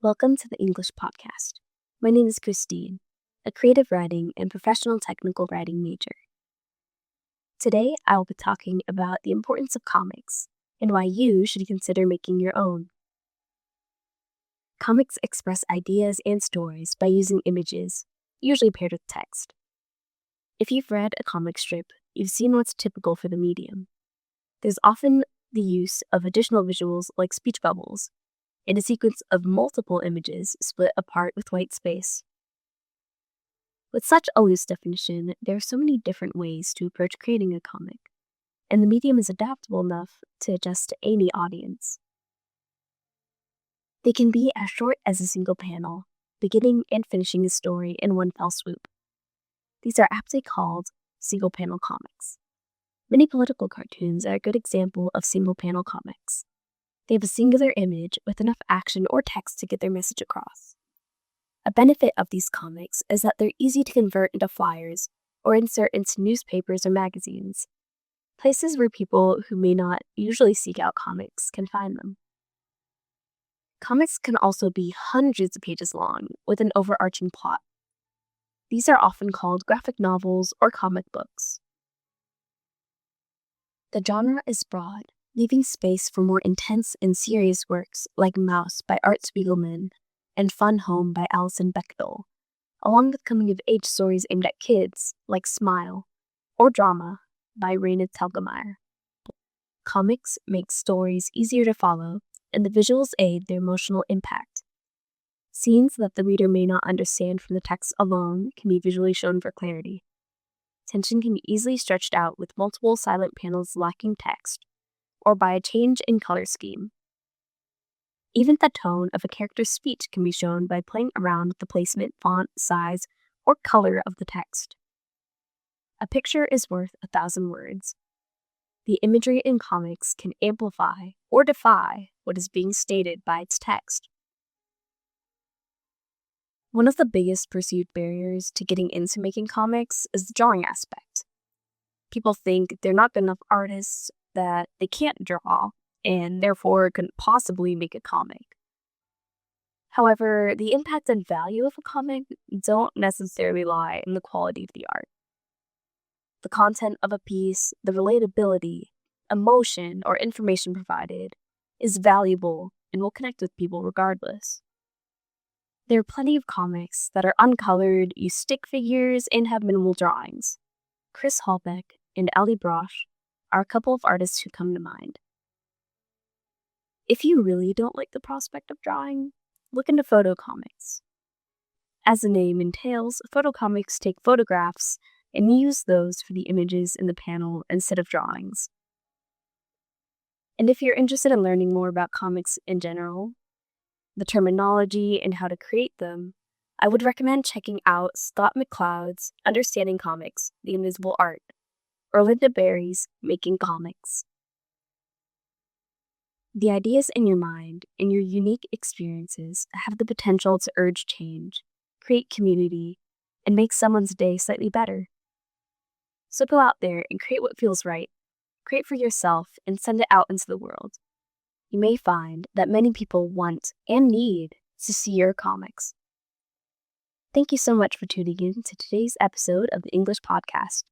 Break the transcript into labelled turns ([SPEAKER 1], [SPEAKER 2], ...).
[SPEAKER 1] Welcome to the English podcast. My name is Kristine, a creative writing and professional technical writing major. Today, I will be talking about the importance of comics and why you should consider making your own. Comics express ideas and stories by using images, usually paired with text. If you've read a comic strip, you've seen what's typical for the medium. There's often the use of additional visuals like speech bubbles, in a sequence of multiple images split apart with white space. With such a loose definition, there are so many different ways to approach creating a comic, and the medium is adaptable enough to adjust to any audience. They can be as short as a single panel, beginning and finishing a story in one fell swoop. These are aptly called single-panel comics. Many political cartoons are a good example of single-panel comics. They have a singular image with enough action or text to get their message across. A benefit of these comics is that they're easy to convert into flyers or insert into newspapers or magazines, places where people who may not usually seek out comics can find them. Comics can also be hundreds of pages long with an overarching plot. These are often called graphic novels or comic books. The genre is broad, leaving space for more intense and serious works like Mouse by Art Spiegelman and Fun Home by Alison Bechdel, along with coming-of-age stories aimed at kids like Smile or Drama by Raina Telgemeier. Comics make stories easier to follow, and the visuals aid their emotional impact. Scenes that the reader may not understand from the text alone can be visually shown for clarity. Tension can be easily stretched out with multiple silent panels lacking text, or by a change in color scheme. Even the tone of a character's speech can be shown by playing around with the placement, font, size, or color of the text. A picture is worth 1,000 words. The imagery in comics can amplify or defy what is being stated by its text. One of the biggest perceived barriers to getting into making comics is the drawing aspect. People think they're not good enough artists, that they can't draw, and therefore couldn't possibly make a comic. However, the impact and value of a comic don't necessarily lie in the quality of the art. The content of a piece, the relatability, emotion, or information provided is valuable and will connect with people regardless. There are plenty of comics that are uncolored, use stick figures, and have minimal drawings. Chris Hallbeck and Ellie Brosh are a couple of artists who come to mind. If you really don't like the prospect of drawing, look into photo comics. As the name entails, photo comics take photographs and use those for the images in the panel instead of drawings. And if you're interested in learning more about comics in general, the terminology and how to create them, I would recommend checking out Scott McCloud's Understanding Comics, The Invisible Art, or Linda Berry's Making Comics. The ideas in your mind and your unique experiences have the potential to urge change, create community, and make someone's day slightly better. So go out there and create what feels right. Create for yourself and send it out into the world. You may find that many people want and need to see your comics. Thank you so much for tuning in to today's episode of the English Podcast.